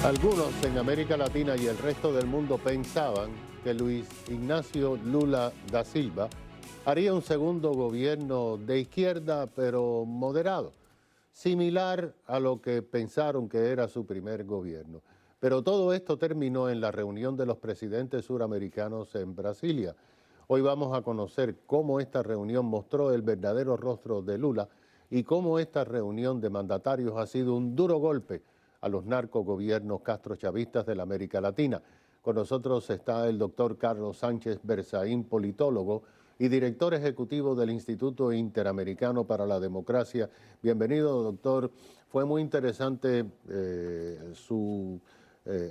Algunos en América Latina y el resto del mundo pensaban que Luis Ignacio Lula da Silva haría un segundo gobierno de izquierda, pero moderado, similar a lo que pensaron que era su primer gobierno. Pero todo esto terminó en la reunión de los presidentes suramericanos en Brasilia. Hoy vamos a conocer cómo esta reunión mostró el verdadero rostro de Lula y cómo esta reunión de mandatarios ha sido un duro golpe a los narcogobiernos castrochavistas de la América Latina. Con nosotros está el doctor Carlos Sánchez Berzaín, politólogo y director ejecutivo del Instituto Interamericano para la Democracia. Bienvenido, doctor. Fue muy interesante su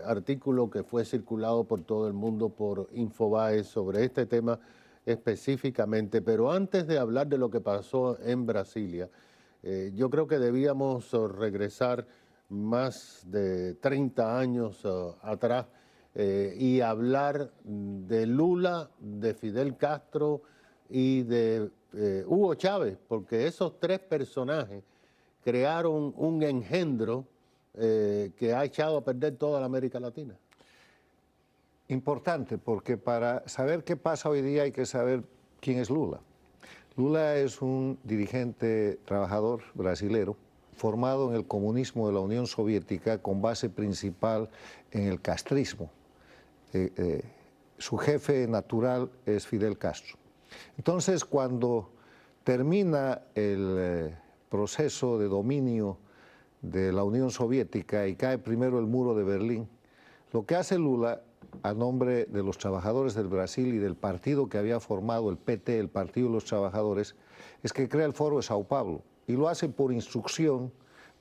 artículo que fue circulado por todo el mundo por Infobae sobre este tema específicamente. Pero antes de hablar de lo que pasó en Brasilia, yo creo que debíamos regresar más de 30 años atrás y hablar de Lula, de Fidel Castro y de Hugo Chávez, porque esos tres personajes crearon un engendro que ha echado a perder toda la América Latina. Importante, porque para saber qué pasa hoy día hay que saber quién es Lula. Lula es un dirigente trabajador brasilero, formado en el comunismo de la Unión Soviética con base principal en el castrismo. Su jefe natural es Fidel Castro. Entonces, cuando termina el proceso de dominio de la Unión Soviética y cae primero el muro de Berlín, lo que hace Lula, a nombre de los trabajadores del Brasil y del partido que había formado, el PT, el Partido de los Trabajadores, es que crea el Foro de Sao Paulo, y lo hace por instrucción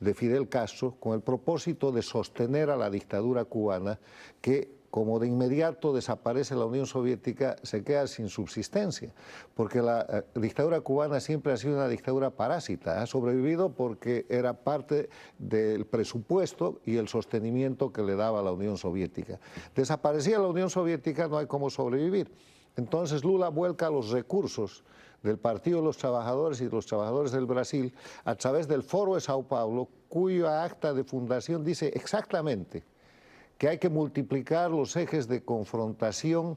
de Fidel Castro con el propósito de sostener a la dictadura cubana que, como de inmediato desaparece la Unión Soviética, se queda sin subsistencia, porque la dictadura cubana siempre ha sido una dictadura parásita, ha sobrevivido porque era parte del presupuesto y el sostenimiento que le daba la Unión Soviética. Desaparecía la Unión Soviética, no hay cómo sobrevivir. Entonces Lula vuelca los recursos del Partido de los Trabajadores y de los Trabajadores del Brasil a través del Foro de Sao Paulo, cuya acta de fundación dice exactamente que hay que multiplicar los ejes de confrontación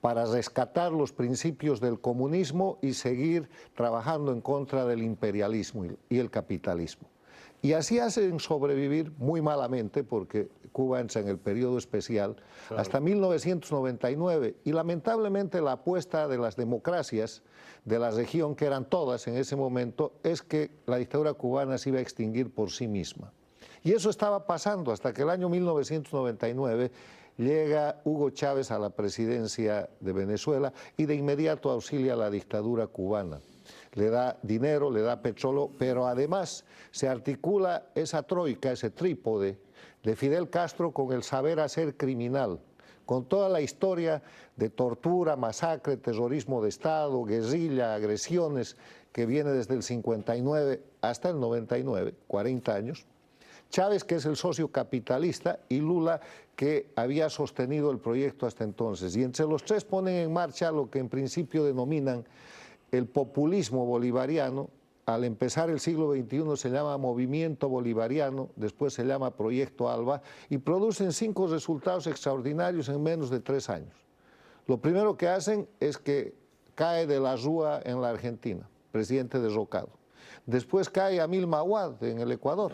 para rescatar los principios del comunismo y seguir trabajando en contra del imperialismo y el capitalismo. Y así hacen sobrevivir muy malamente, porque Cuba entra en el periodo especial, claro, hasta 1999. Y lamentablemente la apuesta de las democracias de la región, que eran todas en ese momento, es que la dictadura cubana se iba a extinguir por sí misma. Y eso estaba pasando hasta que el año 1999 llega Hugo Chávez a la presidencia de Venezuela y de inmediato auxilia a la dictadura cubana. Le da dinero, le da petróleo, pero además se articula esa troika, ese trípode de Fidel Castro con el saber hacer criminal, con toda la historia de tortura, masacre, terrorismo de Estado, guerrilla, agresiones, que viene desde el 59 hasta el 99, 40 años. Chávez, que es el socio capitalista, y Lula, que había sostenido el proyecto hasta entonces. Y entre los tres ponen en marcha lo que en principio denominan el populismo bolivariano. Al empezar el siglo XXI se llama Movimiento Bolivariano, después se llama Proyecto ALBA, y producen 5 resultados extraordinarios en menos de 3 años. Lo primero que hacen es que cae de la Rúa en la Argentina, presidente derrocado. Después cae Amil Mawad en el Ecuador.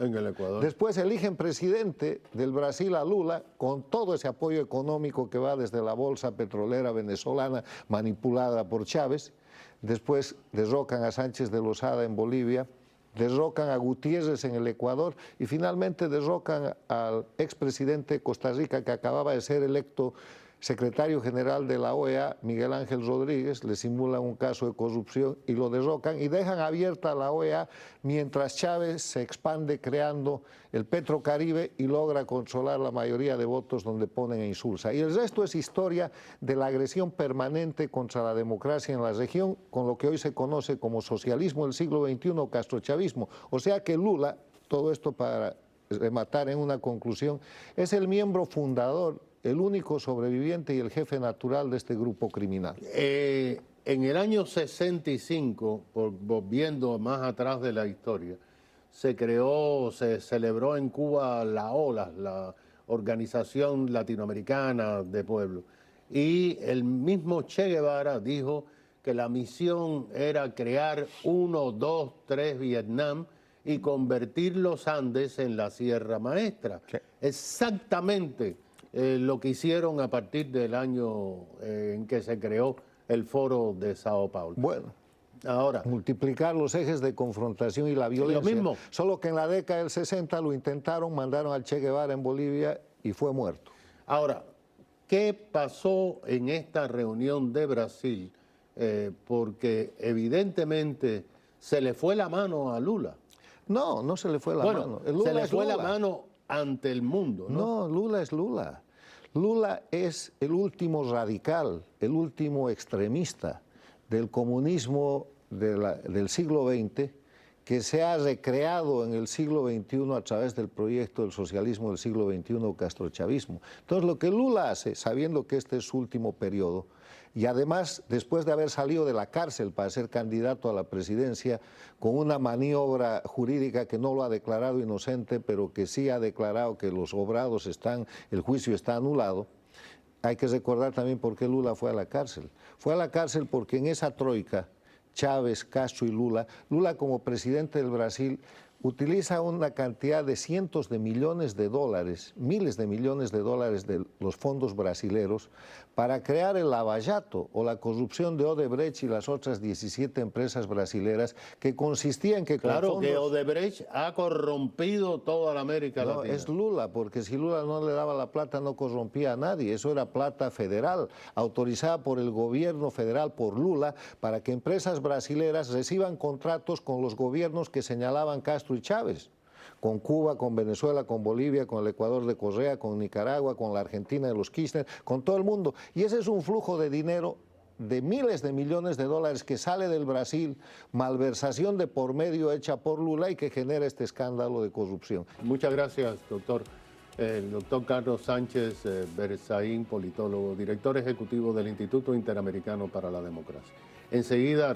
Después eligen presidente del Brasil a Lula, con todo ese apoyo económico que va desde la bolsa petrolera venezolana manipulada por Chávez. Después derrocan a Sánchez de Lozada en Bolivia, derrocan a Gutiérrez en el Ecuador y finalmente derrocan al expresidente de Costa Rica, que acababa de ser electo secretario general de la OEA, Miguel Ángel Rodríguez. Le simulan un caso de corrupción y lo derrocan y dejan abierta la OEA mientras Chávez se expande creando el Petrocaribe y logra controlar la mayoría de votos donde ponen a Insulsa. Y el resto es historia de la agresión permanente contra la democracia en la región, con lo que hoy se conoce como socialismo del siglo XXI o castrochavismo. O sea que Lula, todo esto para rematar en una conclusión, es el miembro fundador, el único sobreviviente y el jefe natural de este grupo criminal. En el año 65, volviendo más atrás de la historia, se celebró en Cuba la OLA, Organización Latinoamericana de Pueblos. Y el mismo Che Guevara dijo que la misión era crear 1, 2, 3 Vietnam y convertir los Andes en la Sierra Maestra. Sí. Exactamente lo que hicieron a partir del año en que se creó el Foro de Sao Paulo. Bueno, ahora multiplicar los ejes de confrontación y la violencia. Lo mismo. Solo que en la década del 60 lo intentaron, mandaron al Che Guevara en Bolivia y fue muerto. Ahora, ¿qué pasó en esta reunión de Brasil? Porque evidentemente se le fue la mano a Lula. No, no se le fue la mano. Lula se le fue la mano ante el mundo, ¿no? No, Lula es Lula. Lula es el último radical, el último extremista del comunismo del siglo XX que se ha recreado en el siglo XXI a través del proyecto del socialismo del siglo XXI, castrochavismo. Entonces, lo que Lula hace, sabiendo que este es su último periodo, y además, después de haber salido de la cárcel para ser candidato a la presidencia, con una maniobra jurídica que no lo ha declarado inocente, pero que sí ha declarado que los obrados están, el juicio está anulado, hay que recordar también por qué Lula fue a la cárcel. Fue a la cárcel porque en esa troika, Chávez, Castro y Lula como presidente del Brasil utiliza una cantidad de cientos de millones de dólares, miles de millones de dólares de los fondos brasileros para crear el lavallato o la corrupción de Odebrecht y las otras 17 empresas brasileras que consistía en que... Claro, que Odebrecht ha corrompido toda la América Latina. Es Lula, porque si Lula no le daba la plata no corrompía a nadie, eso era plata federal, autorizada por el gobierno federal, por Lula, para que empresas brasileras reciban contratos con los gobiernos que señalaban Castro y Chávez, con Cuba, con Venezuela, con Bolivia, con el Ecuador de Correa, con Nicaragua, con la Argentina de los Kirchner, con todo el mundo. Y ese es un flujo de dinero de miles de millones de dólares que sale del Brasil, malversación de por medio hecha por Lula y que genera este escándalo de corrupción. Muchas gracias, doctor. El doctor Carlos Sánchez Berzaín, politólogo, director ejecutivo del Instituto Interamericano para la Democracia. Enseguida